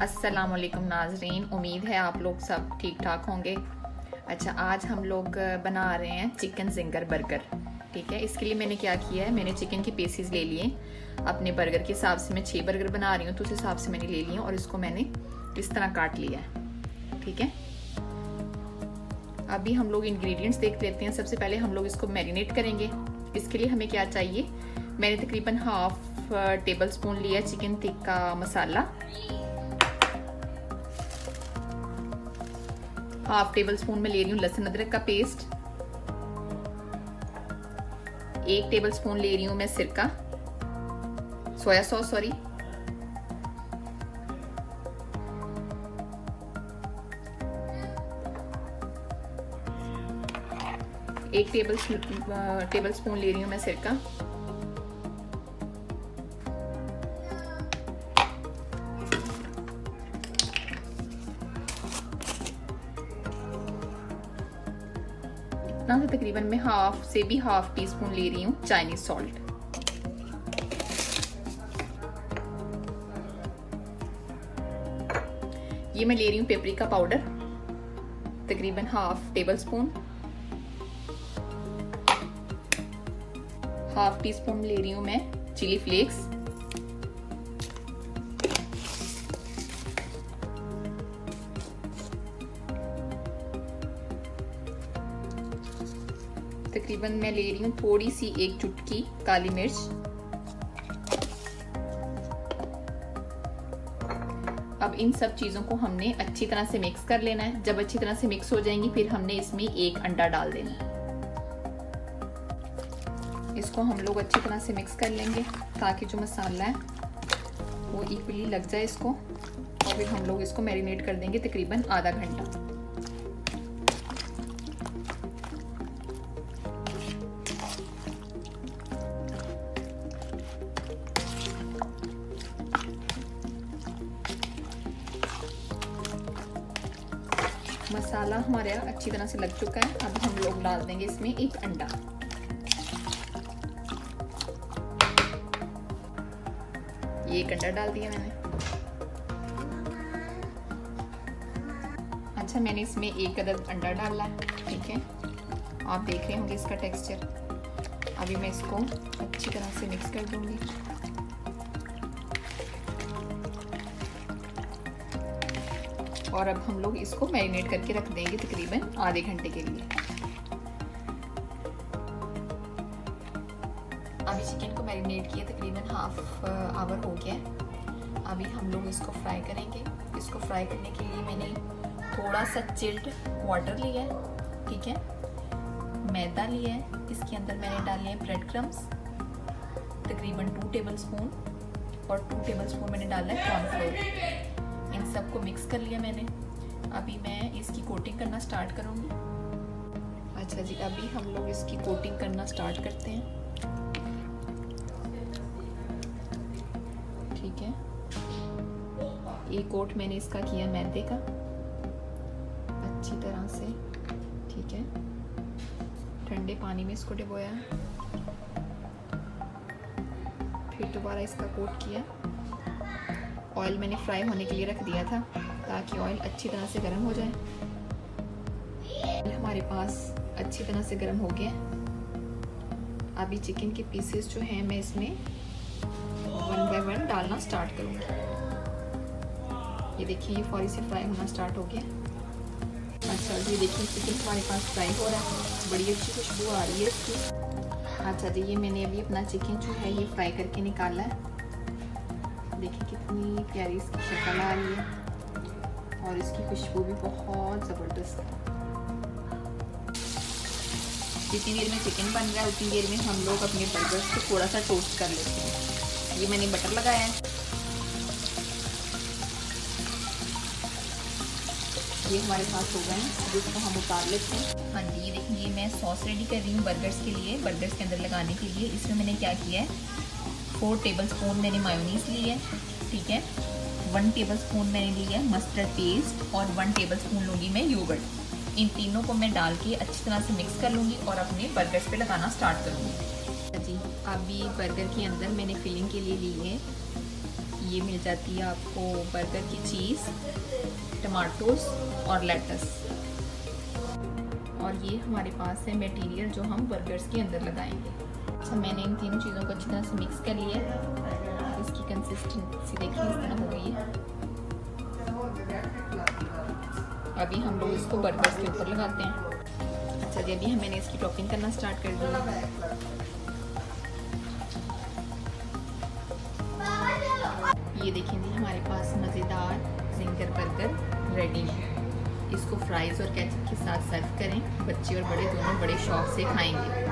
अस्सलामुअलैकुम नाजरीन, उम्मीद है आप लोग सब ठीक ठाक होंगे। अच्छा, आज हम लोग बना रहे हैं चिकन जिंगर बर्गर। ठीक है, इसके लिए मैंने क्या किया है, मैंने चिकन के पीसेस ले लिए अपने बर्गर के हिसाब से। मैं 6 बर्गर बना रही हूँ तो उस हिसाब से मैंने ले लिए और इसको मैंने इस तरह काट लिया है। ठीक है, अभी हम लोग इंग्रेडिएंट्स देख लेते हैं। सबसे पहले हम लोग इसको मैरिनेट करेंगे। इसके लिए हमें क्या चाहिए, मैंने तकरीबन हाफ टेबल स्पून लिया chicken tikka masala, half table spoon में ले रही हूँ लहसुन अदरक का पेस्ट, 1 टेबल स्पून ले रही हूँ मैं सिरका, सोया सॉस सॉरी, एक टेबल स्पून ले रही हूँ मैं सिरका, इतना से तकरीबन मैं हाफ से भी हाफ टी स्पून ले रही हूँ चाइनीज सॉल्ट। ये मैं ले रही हूँ पेपरिका पाउडर तकरीबन half table spoon, half tea spoon ले रही हूँ मैं चिली फ्लेक्स, तकरीबन मैं ले रही हूँ थोड़ी सी 1 चुटकी काली मिर्च, अब इन सब चीजों को हमने अच्छी तरह से मिक्स कर लेना है। जब अच्छी तरह से मिक्स हो जाएंगी फिर हमने इसमें 1 अंडा डाल देना है। इसको हम लोग अच्छी तरह से मिक्स कर लेंगे ताकि जो मसाला है वो इक्वली लग जाए इसको, और फिर हम लोग इसको मैरिनेट कर देंगे तकरीबन आधा घंटा। मसाला हमारा अच्छी तरह से लग चुका है। अब हम लोग डाल देंगे इसमें 1 अंडा। ये 1 अंडा डाल दिया मैंने। अच्छा, मैंने इसमें 1 अदद अंडा डाला है। ठीक है, आप देख रहे होंगे इसका टेक्सचर। अभी मैं इसको अच्छी तरह से मिक्स कर दूंगी। और अब हम लोग इसको मैरिनेट करके रख देंगे तकरीबन आधे घंटे के लिए। अभी चिकन को मैरिनेट किए तकरीबन हाफ आवर हो गया है। अभी हम लोग इसको फ्राई करेंगे। इसको फ्राई करने के लिए मैंने थोड़ा सा चिल्ड वाटर लिया है। ठीक है, मैदा लिया है, इसके अंदर मैंने डाले हैं ब्रेड क्रम्स तकरीबन 2 टेबल स्पून, और 2 टेबल स्पून मैंने डाला है कॉर्नफ्लोर। इन सबको मिक्स कर लिया मैंने। अभी मैं इसकी कोटिंग करना स्टार्ट करूंगी। अच्छा जी, अभी हम लोग इसकी कोटिंग करना स्टार्ट करते हैं। ठीक है, एक कोट मैंने इसका किया मैदे का अच्छी तरह से। ठीक है, ठंडे पानी में इसको डुबोया, फिर दोबारा इसका कोट किया। ऑयल मैंने फ्राई होने के लिए रख दिया था ताकि ऑयल अच्छी तरह से गर्म हो जाए। हमारे पास अच्छी तरह से गर्म हो गया। अभी चिकन के पीसेस जो हैं मैं इसमें 1 बाय 1 डालना स्टार्ट करूँगी। ये देखिए, ये फौरी से फ्राई होना स्टार्ट हो गया। अच्छा जी, देखिए चिकन हमारे पास फ्राई हो रहा है, बड़ी अच्छी खुशबू आ रही है इसकी। अच्छा जी, ये मैंने अभी अपना चिकन जो है ये फ्राई करके निकाला है। देखिए कितनी प्यारी इसकी शक्ल आ रही है और इसकी खुशबू भी बहुत ज़बरदस्त है। जितनी देर में चिकन बन रहा है उतनी देर में हम लोग अपने बर्गर्स को थोड़ा सा टोस्ट कर लेते हैं। ये मैंने बटर लगाया है। ये हमारे पास हो गए हैं, अब इसको हम उतार लेते हैं। हाँ जी, ये देखिए मैं सॉस रेडी कर रही हूँ बर्गर्स के लिए, बर्गर्स के अंदर लगाने के लिए। इसमें मैंने क्या किया है, 4 टेबल स्पून मैंने मायोनीज ली है। ठीक है, 1 टेबल स्पून मैंने लिया है मस्टर्ड पेस्ट, और 1 टेबल स्पून लूँगी मैं योगर्ट। इन तीनों को मैं डाल के अच्छी तरह से मिक्स कर लूँगी और अपने बर्गर्स पे लगाना स्टार्ट करूँगी। जी, अभी बर्गर के अंदर मैंने फिलिंग के लिए ली है ये मिल जाती है आपको बर्गर की चीज़, टमाटोस और लेटस। और ये हमारे पास है मटेरियल जो हम बर्गर्स के अंदर लगाएंगे। अच्छा, मैंने इन तीनों चीज़ों को अच्छी तरह से मिक्स कर लिया है। इसकी कंसिस्टेंसी देखिए इस तरह हो गई है। अभी हम लोग इसको बर्गर्स के ऊपर लगाते हैं। अच्छा जी, अभी मैंने इसकी टॉपिंग करना स्टार्ट कर दिया है। ये देखें जी, हमारे पास मज़ेदार जिंगर बर्गर रेडी है। इसको फ्राइज़ और केचप के साथ सर्व करें। बच्चे और बड़े दोनों बड़े शौक से खाएंगे।